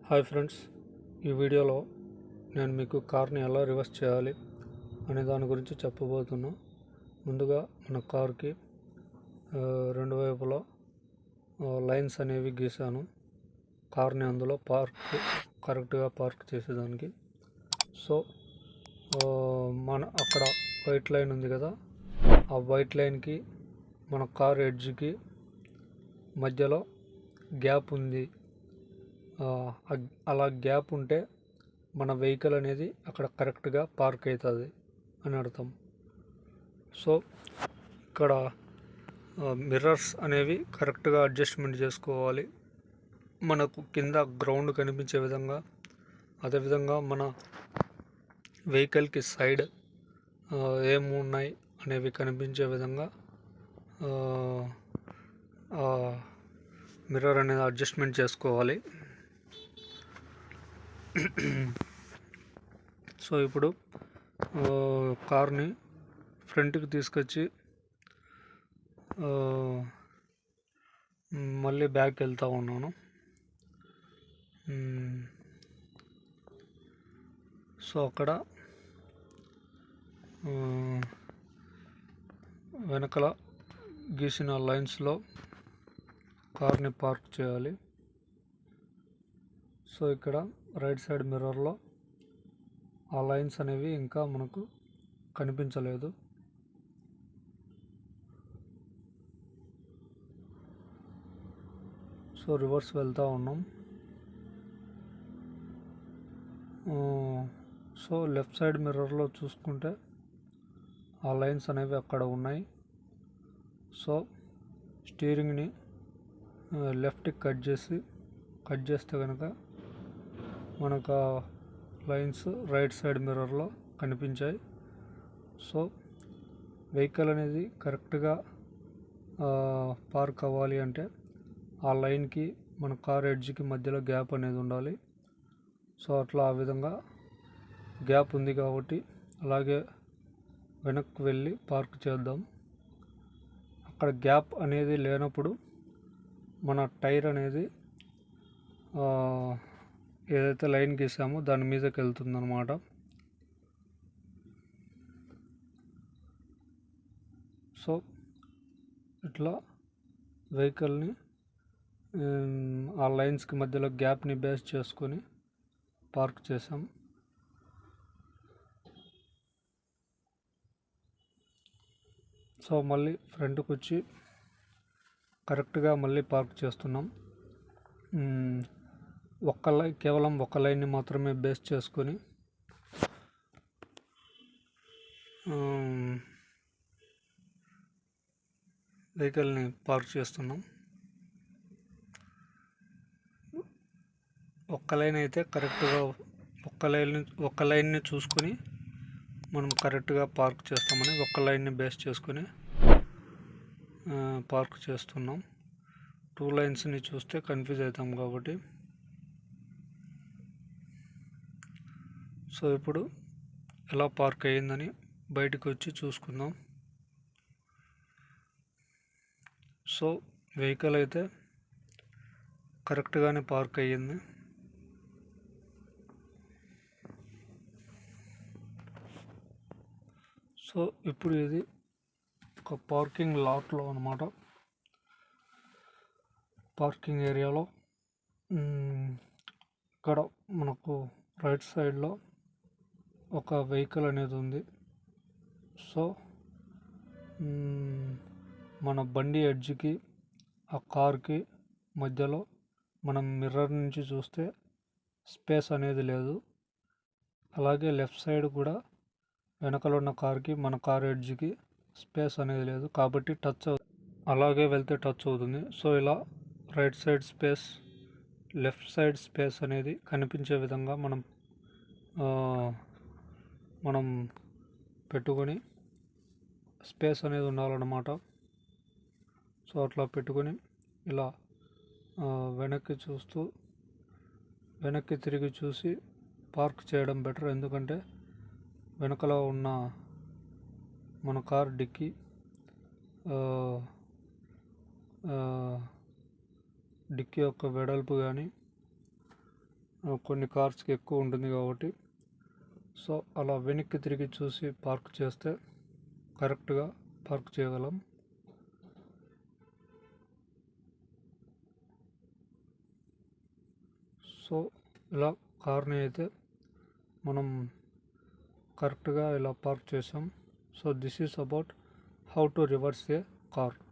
Hi friends, ఈ వీడియోలో నేను మీకు కార్ని ఎలా రివర్స్ చేయాలి అనే దాని గురించి చెప్పబోతున్నా. ముందుగా మన కార్కి రెండు వైపులా లైన్స్ అనేవి గీసాను. కార్ని అందులో కరెక్ట్గా పార్క్ చేసేదానికి. సో మన అక్కడ వైట్ లైన్ ఉంది కదా, ఆ వైట్ లైన్కి మన కార్ ఎడ్జ్కి మధ్యలో గ్యాప్ ఉంది. అలా గ్యాప్ ఉంటే మన వెహికల్ అనేది అక్కడ కరెక్ట్గా పార్క్ అవుతుంది అని అర్థం. సో ఇక్కడ మిర్రర్స్ అనేవి కరెక్ట్గా అడ్జస్ట్మెంట్ చేసుకోవాలి. మనకు కింద గ్రౌండ్ కనిపించే విధంగా, అదేవిధంగా మన వెహికల్కి సైడ్ ఏమి ఉన్నాయి అనేవి కనిపించే విధంగా మిర్రర్ అనేది అడ్జస్ట్మెంట్ చేసుకోవాలి. సో ఇప్పుడు కార్ని ఫ్రంట్కి తీసుకొచ్చి మళ్ళీ బ్యాక్ వెళ్తూ ఉన్నాను. సో అక్కడ వెనకల గీసిన లైన్స్లో కార్ని పార్క్ చేయాలి. సో ఇక్కడ రైట్ సైడ్ మిర్రర్లో ఆ లైన్స్ అనేవి ఇంకా మనకు కనిపించలేదు. సో రివర్స్ వెళ్తూ ఉన్నాం. సో లెఫ్ట్ సైడ్ మిర్రర్లో చూసుకుంటే ఆ లైన్స్ అనేవి అక్కడ ఉన్నాయి. సో స్టీరింగ్ని లెఫ్ట్కి కట్ చేస్తే కనుక మనకు ఆ లైన్స్ రైట్ సైడ్ మిర్రర్లో కనిపించాయి. సో వెహికల్ అనేది కరెక్ట్గా పార్క్ అవ్వాలి అంటే ఆ లైన్కి మన కార్ ఎడ్జ్కి మధ్యలో గ్యాప్ అనేది ఉండాలి. సో అట్లా ఆ విధంగా గ్యాప్ ఉంది కాబట్టి అలాగే వెనక్కి వెళ్ళి పార్క్ చేద్దాం. అక్కడ గ్యాప్ అనేది లేనప్పుడు మన టైర్ అనేది ఏదైతే లైన్ గీసామో దాని మీదకి వెళ్తుంది అన్నమాట. సో ఇట్లా వెహికల్ని ఆ లైన్స్కి మధ్యలో గ్యాప్ని బేస్ చేసుకొని పార్క్ చేసాం. సో మళ్ళీ ఫ్రంట్కి వచ్చి కరెక్ట్గా మళ్ళీ పార్క్ చేస్తున్నాం. కేవలం ఒక లైన్ని మాత్రమే బేస్ చేసుకొని వెహికల్ని పార్క్ చేస్తున్నాం. ఒక్క లైన్ అయితే కరెక్ట్గా ఒక్క లైన్ని చూసుకొని మనం కరెక్ట్గా పార్క్ చేస్తామని ఒక్క లైన్ని బేస్ చేసుకొని పార్క్ చేస్తున్నాం. 2 లైన్స్ని చూస్తే కన్ఫ్యూజ్ అవుతాం కాబట్టి. సో ఇప్పుడు ఎలా పార్క్ అయ్యిందని బయటకు వచ్చి చూసుకుందాం. సో వెహికల్ అయితే కరెక్ట్గానే పార్క్ అయ్యింది. సో ఇప్పుడు ఇది ఒక పార్కింగ్ లాట్లో అన్నమాట. పార్కింగ్ ఏరియాలో ఇక్కడ మనకు రైట్ సైడ్లో ఒక వెహికల్ అనేది ఉంది. సో మన బండి ఎడ్జ్కి ఆ కార్కి మధ్యలో మనం మిర్రర్ నుంచి చూస్తే స్పేస్ అనేది లేదు. అలాగే లెఫ్ట్ సైడ్ కూడా వెనకలో ఉన్న కార్కి మన కార్ ఎడ్జ్కి స్పేస్ అనేది లేదు కాబట్టి అలాగే వెళ్తే టచ్ అవుతుంది. సో ఇలా right side space, left side space అనేది కనిపించే విధంగా మనం పెట్టుకొని స్పేస్ అనేది ఉండాలన్నమాట. సో అట్లా పెట్టుకొని ఇలా వెనక్కి తిరిగి చూసి పార్క్ చేయడం బెటర్. ఎందుకంటే వెనకల ఉన్న మన కార్ డిక్కీ యొక్క వెడల్పు కానీ కొన్ని కార్స్కి ఎక్కువ ఉంటుంది కాబట్టి. సో అలా వెనక్కి తిరిగి చూసి పార్క్ చేస్తే కరెక్ట్గా పార్క్ చేయగలం. సో ఇలా కార్ని అయితే మనం కరెక్ట్గా ఇలా పార్క్ చేసాం. So this is about how to reverse A car.